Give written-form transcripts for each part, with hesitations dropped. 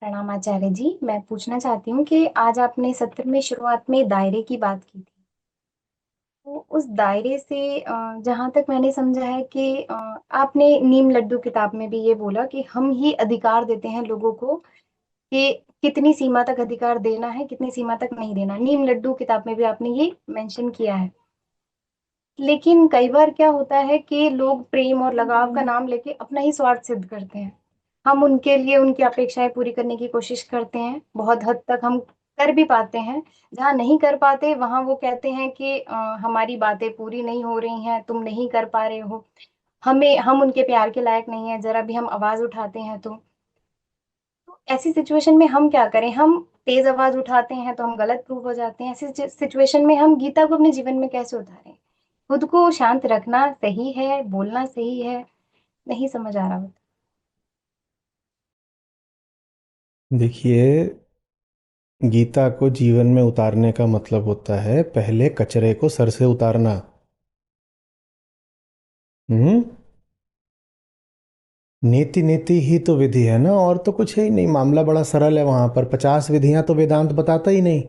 प्रणाम आचार्य जी। मैं पूछना चाहती हूँ कि आज आपने सत्र में शुरुआत में दायरे की बात की थी। तो उस दायरे से जहाँ तक मैंने समझा है कि आपने नीम लड्डू किताब में भी ये बोला कि हम ही अधिकार देते हैं लोगों को कि कितनी सीमा तक अधिकार देना है, कितनी सीमा तक नहीं देना। नीम लड्डू किताब में भी आपने ये मेंशन किया है। लेकिन कई बार क्या होता है कि लोग प्रेम और लगाव का नाम लेके अपना ही स्वार्थ सिद्ध करते हैं। हम उनके लिए उनकी अपेक्षाएं पूरी करने की कोशिश करते हैं, बहुत हद तक हम कर भी पाते हैं। जहाँ नहीं कर पाते वहां वो कहते हैं कि हमारी बातें पूरी नहीं हो रही हैं, तुम नहीं कर पा रहे हो, हम उनके प्यार के लायक नहीं है, जरा भी हम आवाज उठाते हैं तो ऐसी सिचुएशन में हम क्या करें? हम तेज आवाज उठाते हैं तो हम गलत प्रूव हो जाते हैं। ऐसी सिचुएशन में हम गीता को अपने जीवन में कैसे उतारें? खुद को शांत रखना सही है, बोलना सही है, नहीं समझ आ रहा। देखिए, गीता को जीवन में उतारने का मतलब होता है पहले कचरे को सर से उतारना। हम्म। नीति नीति ही तो विधि है ना, और तो कुछ है ही नहीं। मामला बड़ा सरल है। वहां पर 50 विधियां तो वेदांत बताता ही नहीं।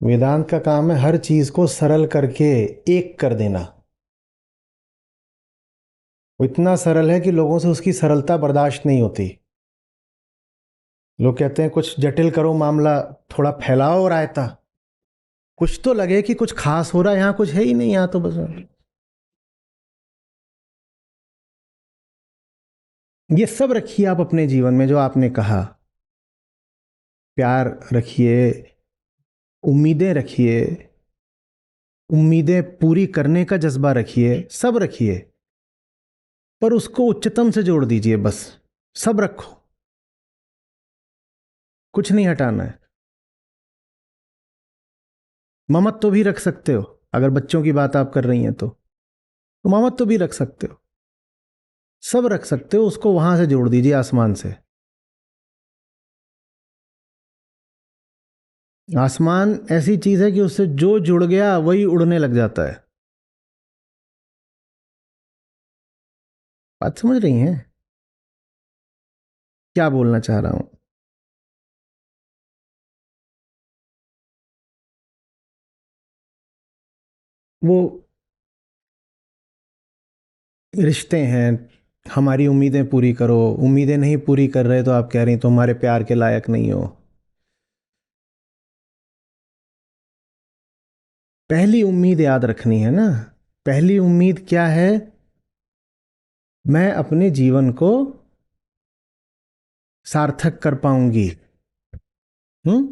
वेदांत का काम है हर चीज को सरल करके एक कर देना। वो इतना सरल है कि लोगों से उसकी सरलता बर्दाश्त नहीं होती। लोग कहते हैं कुछ जटिल करो मामला, थोड़ा फैलाओ रायता, कुछ तो लगे कि कुछ खास हो रहा है। यहाँ कुछ है ही नहीं, यहाँ तो बस ये सब रखिए आप अपने जीवन में जो आपने कहा। प्यार रखिए, उम्मीदें रखिए, उम्मीदें पूरी करने का जज्बा रखिए, सब रखिए। पर उसको उच्चतम से जोड़ दीजिए बस। सब रखो, कुछ नहीं हटाना है। ममत्व भी रख सकते हो, अगर बच्चों की बात आप कर रही हैं तो ममत्व भी रख सकते हो। सब रख सकते हो, उसको वहां से जोड़ दीजिए आसमान से। आसमान ऐसी चीज है कि उससे जो जुड़ गया वही उड़ने लग जाता है। बात समझ रही हैं क्या बोलना चाह रहा हूं? वो रिश्ते हैं, हमारी उम्मीदें पूरी करो। उम्मीदें नहीं पूरी कर रहे तो आप कह रही तो हमारे प्यार के लायक नहीं हो। पहली उम्मीद याद रखनी है ना। पहली उम्मीद क्या है? मैं अपने जीवन को सार्थक कर पाऊंगी। हम्म।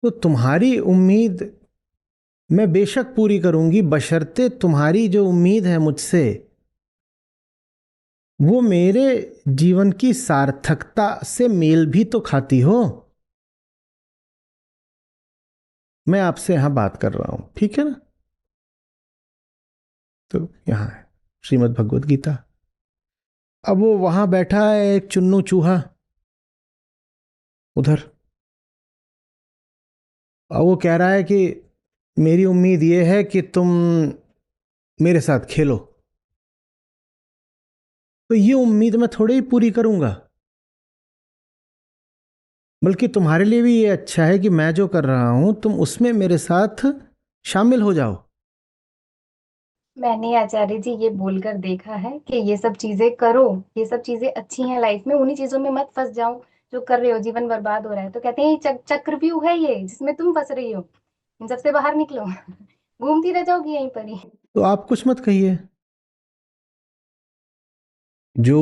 तो तुम्हारी उम्मीद मैं बेशक पूरी करूंगी, बशर्ते तुम्हारी जो उम्मीद है मुझसे वो मेरे जीवन की सार्थकता से मेल भी तो खाती हो। मैं आपसे यहां बात कर रहा हूं, ठीक है ना? तो यहां है श्रीमद् भगवत गीता। अब वो वहां बैठा है एक चुन्नू चूहा उधर। अब वो कह रहा है कि मेरी उम्मीद ये है कि तुम मेरे साथ खेलो। तो ये उम्मीद मैं थोड़ी ही पूरी करूंगा, बल्कि तुम्हारे लिए भी ये अच्छा है कि मैं जो कर रहा हूं तुम उसमें मेरे साथ शामिल हो जाओ। मैंने आचार्य जी ये बोलकर देखा है कि ये सब चीजें करो, ये सब चीजें अच्छी हैं लाइफ में, उन्हीं चीजों में मत फंस जाओ जो कर रहे हो, जीवन बर्बाद हो रहा है। तो कहते हैं ये चक्रव्यूह है ये जिसमें तुम फंस रही हो, इन सबसे बाहर निकलो। घूमती रह जाओगी यहीं पर ही। तो आप कुछ मत कहिए। जो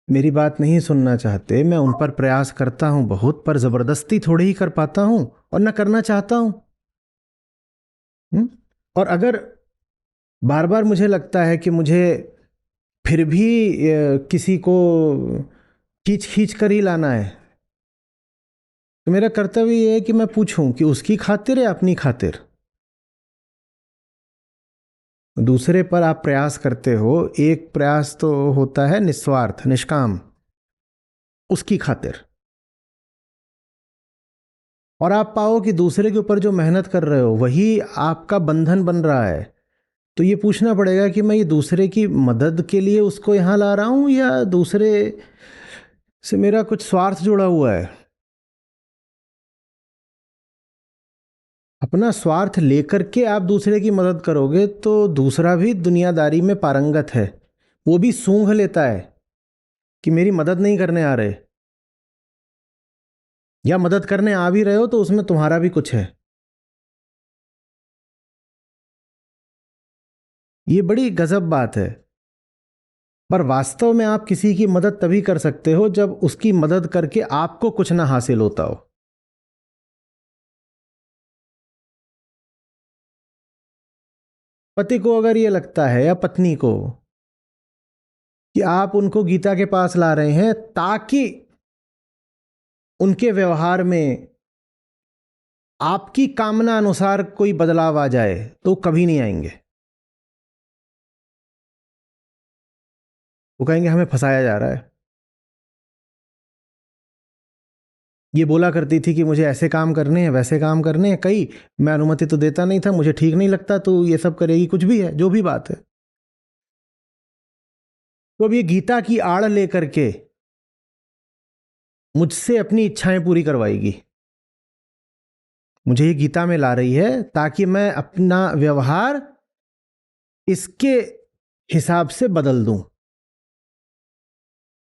मेरी बात नहीं सुनना चाहते मैं उन पर प्रयास करता हूं बहुत, पर जबरदस्ती थोड़ी ही कर पाता हूं और न करना चाहता हूं। हम्म? और अगर बार बार मुझे लगता है कि मुझे फिर भी किसी को खींच खींच कर ही लाना है, तो मेरा कर्तव्य ये है कि मैं पूछूं कि उसकी खातिर या अपनी खातिर। दूसरे पर आप प्रयास करते हो, एक प्रयास तो होता है निस्वार्थ निष्काम, उसकी खातिर। और आप पाओ कि दूसरे के ऊपर जो मेहनत कर रहे हो वही आपका बंधन बन रहा है। तो ये पूछना पड़ेगा कि मैं ये दूसरे की मदद के लिए उसको यहाँ ला रहा हूँ या दूसरे से मेरा कुछ स्वार्थ जुड़ा हुआ है। अपना स्वार्थ लेकर के आप दूसरे की मदद करोगे तो दूसरा भी दुनियादारी में पारंगत है, वो भी सूंघ लेता है कि मेरी मदद नहीं करने आ रहे, या मदद करने आ भी रहे हो तो उसमें तुम्हारा भी कुछ है। ये बड़ी गजब बात है। पर वास्तव में आप किसी की मदद तभी कर सकते हो जब उसकी मदद करके आपको कुछ ना हासिल होता हो। पति को अगर ये लगता है या पत्नी को कि आप उनको गीता के पास ला रहे हैं ताकि उनके व्यवहार में आपकी कामना अनुसार कोई बदलाव आ जाए, तो कभी नहीं आएंगे। वो कहेंगे हमें फंसाया जा रहा है। ये बोला करती थी कि मुझे ऐसे काम करने हैं, वैसे काम करने हैं, कई मैं अनुमति तो देता नहीं था, मुझे ठीक नहीं लगता तो ये सब करेगी, कुछ भी है जो भी बात है। तो अब ये गीता की आड़ लेकर के मुझसे अपनी इच्छाएं पूरी करवाएगी। मुझे ये गीता में ला रही है ताकि मैं अपना व्यवहार इसके हिसाब से बदल दूं।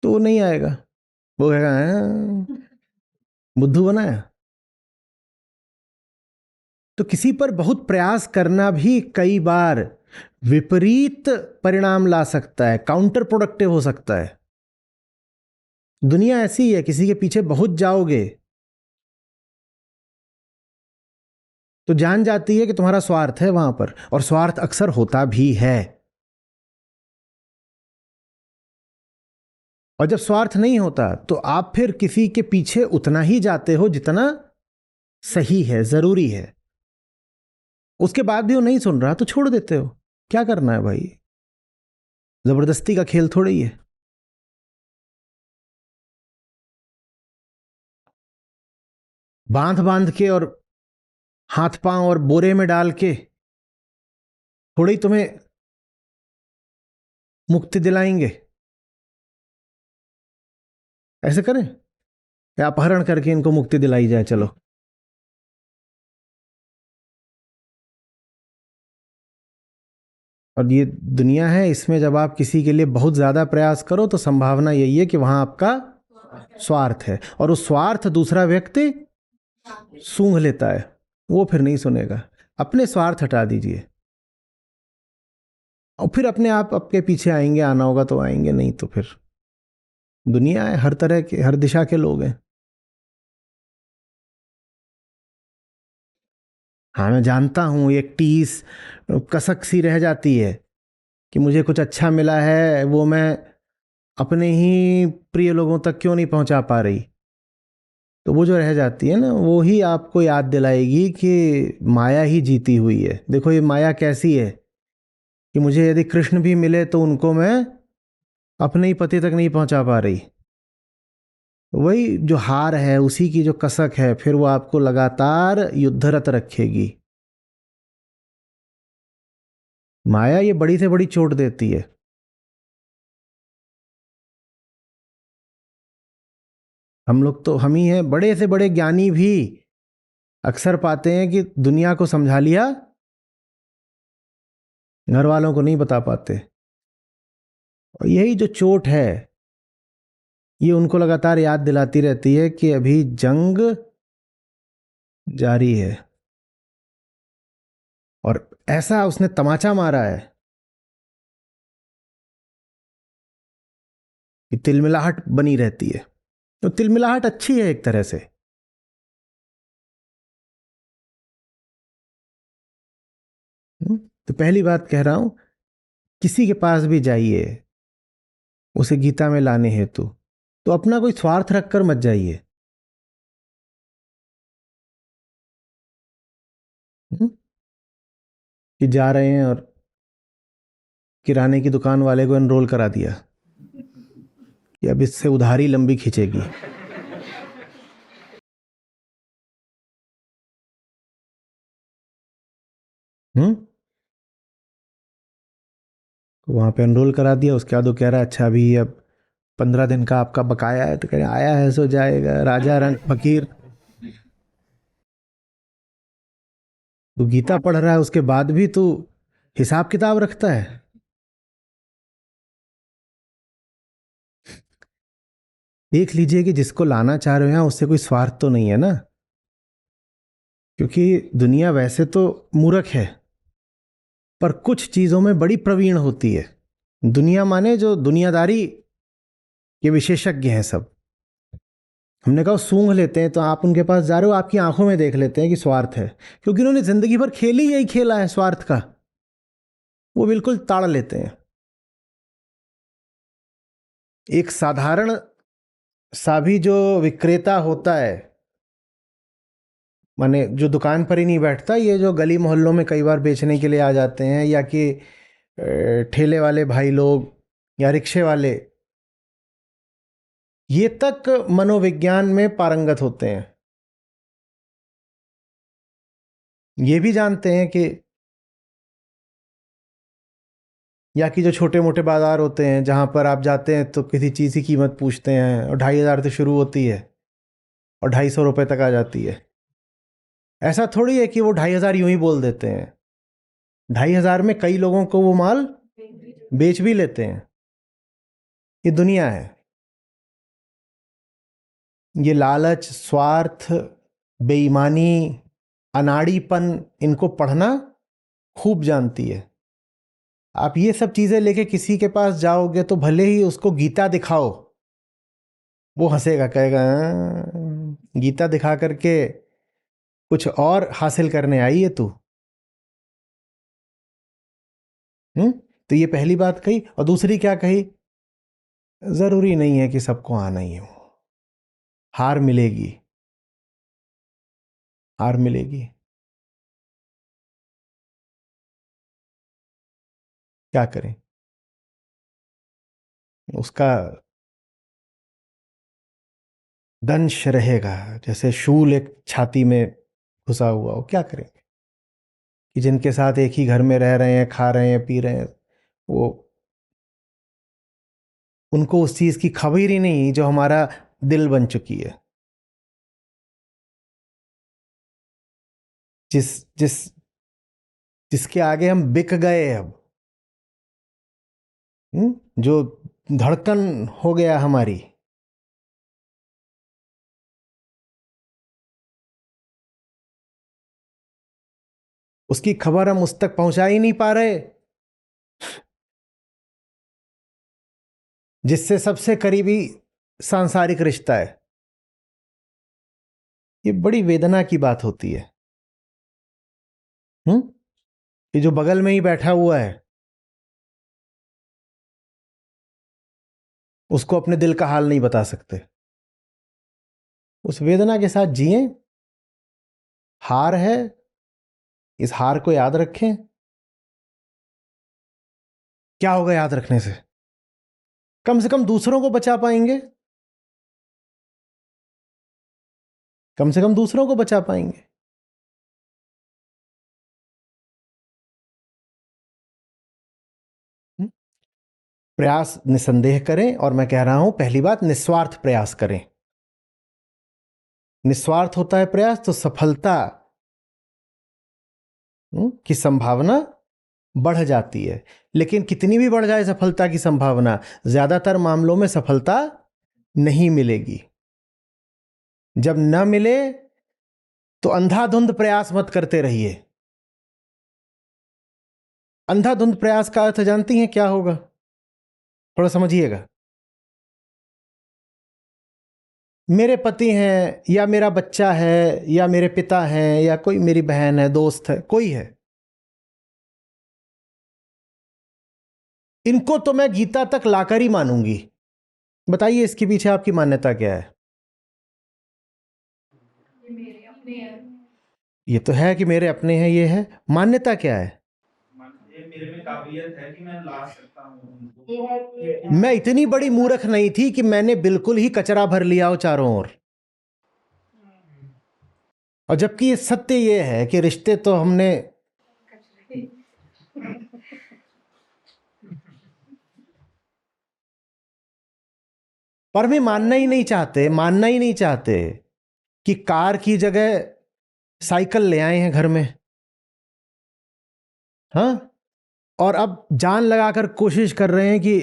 तो वो नहीं आएगा, वो कहेगा बुद्धू बनाया। तो किसी पर बहुत प्रयास करना भी कई बार विपरीत परिणाम ला सकता है, काउंटर प्रोडक्टिव हो सकता है। दुनिया ऐसी है, किसी के पीछे बहुत जाओगे तो जान जाती है कि तुम्हारा स्वार्थ है वहां पर, और स्वार्थ अक्सर होता भी है। और जब स्वार्थ नहीं होता तो आप फिर किसी के पीछे उतना ही जाते हो जितना सही है, जरूरी है। उसके बाद भी वो नहीं सुन रहा तो छोड़ देते हो। क्या करना है भाई, जबरदस्ती का खेल थोड़ा ही है। बांध बांध के और हाथ पांव और बोरे में डाल के थोड़ी ही तुम्हें मुक्ति दिलाएंगे। ऐसे करें या अपहरण करके इनको मुक्ति दिलाई जाए, चलो। और ये दुनिया है, इसमें जब आप किसी के लिए बहुत ज्यादा प्रयास करो तो संभावना यही है कि वहां आपका स्वार्थ है, और उस स्वार्थ दूसरा व्यक्ति सूंघ लेता है, वो फिर नहीं सुनेगा। अपने स्वार्थ हटा दीजिए और फिर अपने आप आपके पीछे आएंगे, आना होगा तो आएंगे, नहीं तो फिर दुनिया है, हर तरह के, हर दिशा के लोग हैं। हाँ मैं जानता हूं एक टीस कसक सी रह जाती है कि मुझे कुछ अच्छा मिला है, वो मैं अपने ही प्रिय लोगों तक क्यों नहीं पहुंचा पा रही। तो वो जो रह जाती है ना, वो ही आपको याद दिलाएगी कि माया ही जीती हुई है। देखो ये माया कैसी है कि मुझे यदि कृष्ण भी मिले तो उनको मैं अपने ही पति तक नहीं पहुंचा पा रही। वही जो हार है, उसी की जो कसक है, फिर वो आपको लगातार युद्धरत रखेगी। माया ये बड़ी से बड़ी चोट देती है। हम लोग तो, हम ही हैं, बड़े से बड़े ज्ञानी भी अक्सर पाते हैं कि दुनिया को समझा लिया, घर वालों को नहीं बता पाते। और यही जो चोट है ये उनको लगातार याद दिलाती रहती है कि अभी जंग जारी है। और ऐसा उसने तमाचा मारा है कि तिलमिलाहट बनी रहती है। तो तिलमिलाहट अच्छी है एक तरह से। तो पहली बात कह रहा हूं, किसी के पास भी जाइए उसे गीता में लाने हेतु, तो अपना कोई स्वार्थ रखकर मत जाइए। कि जा रहे हैं और किराने की दुकान वाले को एनरोल करा दिया कि अब इससे उधारी लंबी खींचेगी। हम्म। तो वहां पे एनरोल करा दिया, उसके बाद वो कह रहा है अच्छा अभी अब 15 दिन का आपका बकाया है, तो कह रहे आया है सो जाएगा, राजा रंग फकीर। तू गीता पढ़ रहा है, उसके बाद भी तू हिसाब किताब रखता है। देख लीजिए कि जिसको लाना चाह रहे हो यहां, उससे कोई स्वार्थ तो नहीं है ना। क्योंकि दुनिया वैसे तो मूर्ख है, पर कुछ चीजों में बड़ी प्रवीण होती है। दुनिया माने जो दुनियादारी के विशेषज्ञ हैं सब। हमने कहा सूंघ लेते हैं, तो आप उनके पास जा रहे हो, आपकी आंखों में देख लेते हैं कि स्वार्थ है, क्योंकि उन्होंने जिंदगी भर खेल ही यही खेला है स्वार्थ का। वो बिल्कुल ताड़ लेते हैं। एक साधारण सा भी जो विक्रेता होता है, माने जो दुकान पर ही नहीं बैठता, ये जो गली मोहल्लों में कई बार बेचने के लिए आ जाते हैं, या कि ठेले वाले भाई लोग या रिक्शे वाले, ये तक मनोविज्ञान में पारंगत होते हैं। ये भी जानते हैं कि, या कि जो छोटे मोटे बाजार होते हैं जहां पर आप जाते हैं तो किसी चीज़ की कीमत पूछते हैं और 2,500 से शुरू होती है और 250 रुपये तक आ जाती है। ऐसा थोड़ी है कि वो 2,500 यूं ही बोल देते हैं। 2,500 में कई लोगों को वो माल बेच भी लेते हैं। ये दुनिया है। ये लालच, स्वार्थ, बेईमानी, अनाड़ीपन, इनको पढ़ना खूब जानती है। आप ये सब चीजें लेके किसी के पास जाओगे तो भले ही उसको गीता दिखाओ, वो हंसेगा, कहेगा गीता दिखा करके कुछ और हासिल करने आई है तू। तो ये पहली बात कही। और दूसरी क्या कही? जरूरी नहीं है कि सबको आना ही हो। हार मिलेगी, हार मिलेगी। क्या करें? उसका दंश रहेगा, जैसे शूल एक छाती में घुसा हुआ हो। क्या करें कि जिनके साथ एक ही घर में रह रहे हैं, खा रहे हैं, पी रहे हैं, वो, उनको उस चीज की खबर ही नहीं जो हमारा दिल बन चुकी है। जिस जिस जिसके आगे हम बिक गए अब, जो धड़कन हो गया हमारी, उसकी खबर हम उस तक पहुंचा ही नहीं पा रहे। जिससे सबसे करीबी सांसारिक रिश्ता है। ये बड़ी वेदना की बात होती है। ये जो बगल में ही बैठा हुआ है, उसको अपने दिल का हाल नहीं बता सकते। उस वेदना के साथ जिए। हार है, इस हार को याद रखें। क्या होगा याद रखने से कम दूसरों को बचा पाएंगे। कम से कम दूसरों को बचा पाएंगे। प्रयास निसंदेह करें, और मैं कह रहा हूं पहली बात, निस्वार्थ प्रयास करें। निस्वार्थ होता है प्रयास तो सफलता की संभावना बढ़ जाती है। लेकिन कितनी भी बढ़ जाए सफलता की संभावना, ज्यादातर मामलों में सफलता नहीं मिलेगी। जब न मिले तो अंधाधुंध प्रयास मत करते रहिए। अंधाधुंध प्रयास का अर्थ जानती हैं क्या होगा? थोड़ा समझिएगा। मेरे पति हैं, या मेरा बच्चा है, या मेरे पिता हैं, या कोई मेरी बहन है, दोस्त है, कोई है, इनको तो मैं गीता तक लाकर ही मानूंगी। बताइए इसके पीछे आपकी मान्यता क्या है? ये तो है कि मेरे अपने हैं, ये है। मान्यता क्या है? ये मेरे में काबिलियत है कि मैं ला सकता हूँ। मैं इतनी बड़ी मूर्ख नहीं थी कि मैंने बिल्कुल ही कचरा भर लिया हो चारों ओर। और जबकि ये सत्य ये है कि रिश्ते तो हमने पर मैं मानना ही नहीं चाहते कि कार की जगह साइकिल ले आए हैं घर में। हाँ, और अब जान लगाकर कोशिश कर रहे हैं कि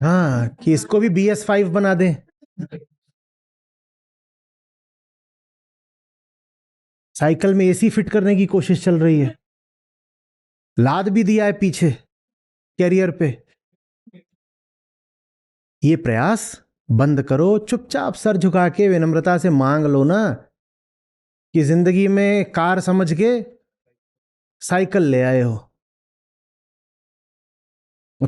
हाँ, कि इसको भी BS5 बना दें। साइकिल में AC फिट करने की कोशिश चल रही है, लाद भी दिया है पीछे कैरियर पे। ये प्रयास बंद करो, चुपचाप सर झुका के विनम्रता से मांग लो ना कि जिंदगी में कार समझ के साइकिल ले आए हो।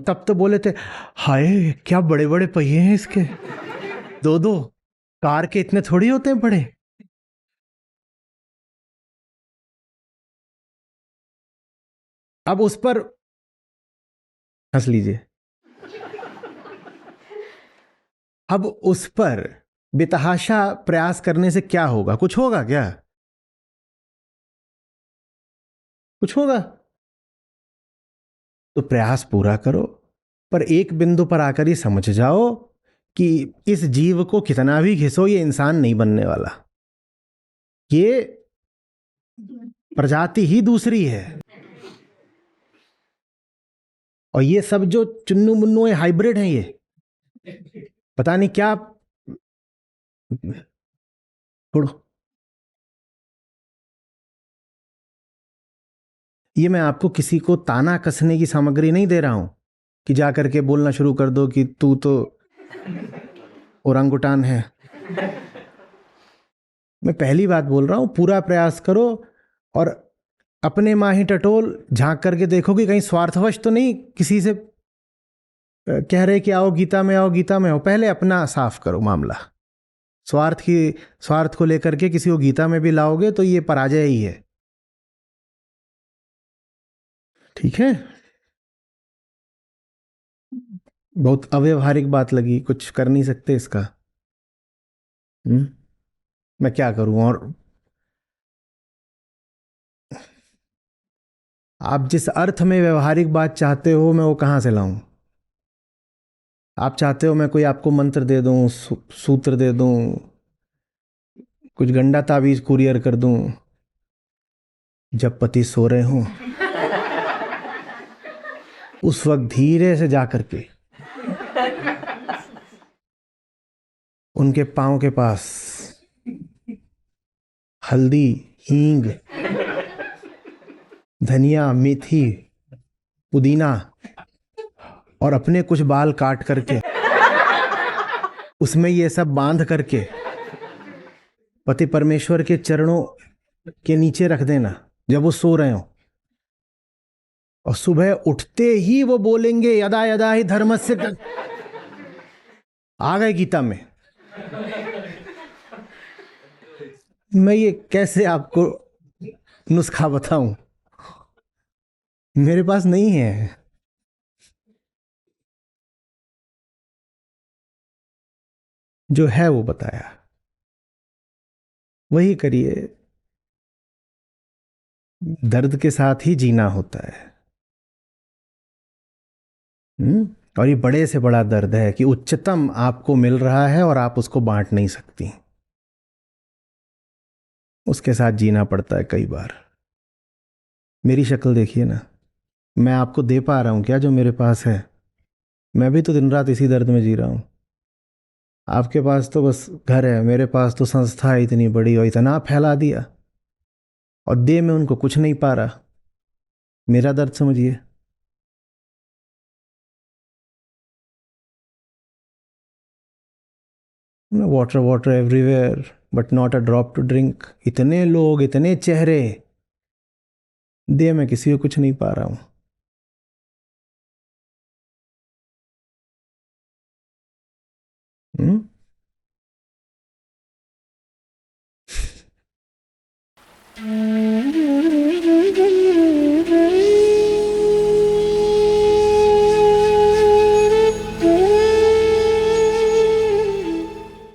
तब तो बोले थे, हाय क्या बड़े बड़े पहिए हैं इसके, दो दो, कार के इतने थोड़ी होते हैं बड़े। अब उस पर हंस लीजिए। अब उस पर बेतहाशा प्रयास करने से क्या होगा? कुछ होगा क्या? कुछ होगा? तो प्रयास पूरा करो, पर एक बिंदु पर आकर ही समझ जाओ कि इस जीव को कितना भी घिसो, ये इंसान नहीं बनने वाला। ये प्रजाति ही दूसरी है। और ये सब जो चुन्नू मुन्नू हाइब्रिड हैं, ये पता नहीं क्या। छोड़ो, ये मैं आपको किसी को ताना कसने की सामग्री नहीं दे रहा हूं कि जाकर के बोलना शुरू कर दो कि तू तो ओरंगुटान है। मैं पहली बात बोल रहा हूं, पूरा प्रयास करो और अपने माही टटोल झांक करके देखो कि कहीं स्वार्थवश तो नहीं किसी से कह रहे कि आओ गीता में आओ, गीता में आओ। पहले अपना साफ करो मामला। स्वार्थ को लेकर के किसी को गीता में भी लाओगे तो ये पराजय ही है। ठीक है? बहुत अव्यवहारिक बात लगी, कुछ कर नहीं सकते इसका। मैं क्या करूं? और आप जिस अर्थ में व्यवहारिक बात चाहते हो, मैं वो कहां से लाऊं? आप चाहते हो मैं कोई आपको मंत्र दे दूं, सूत्र दे दूं, कुछ गंडा ताबीज कुरियर कर दूं? जब पति सो रहे हों उस वक्त धीरे से जाकर के उनके पांव के पास हल्दी, हींग, धनिया, मेथी, पुदीना और अपने कुछ बाल काट करके उसमें ये सब बांध करके पति परमेश्वर के चरणों के नीचे रख देना जब वो सो रहे हो। और सुबह उठते ही वो बोलेंगे यदा यदा ही धर्मस्य। आ गए गीता में। मैं ये कैसे आपको नुस्खा बताऊं? मेरे पास नहीं है। जो है वो बताया, वही करिए। दर्द के साथ ही जीना होता है। और ये बड़े से बड़ा दर्द है कि उच्चतम आपको मिल रहा है और आप उसको बांट नहीं सकती। उसके साथ जीना पड़ता है कई बार। मेरी शक्ल देखिए ना, मैं आपको दे पा रहा हूं क्या जो मेरे पास है? मैं भी तो दिन रात इसी दर्द में जी रहा हूं। आपके पास तो बस घर है, मेरे पास तो संस्था है इतनी बड़ी और इतना फैला दिया, और दे में उनको कुछ नहीं पा रहा। मेरा दर्द समझिए। Water water everywhere but not a drop to drink. इतने लोग, इतने चेहरे, दे में किसी को कुछ नहीं पा रहा हूं। हम्म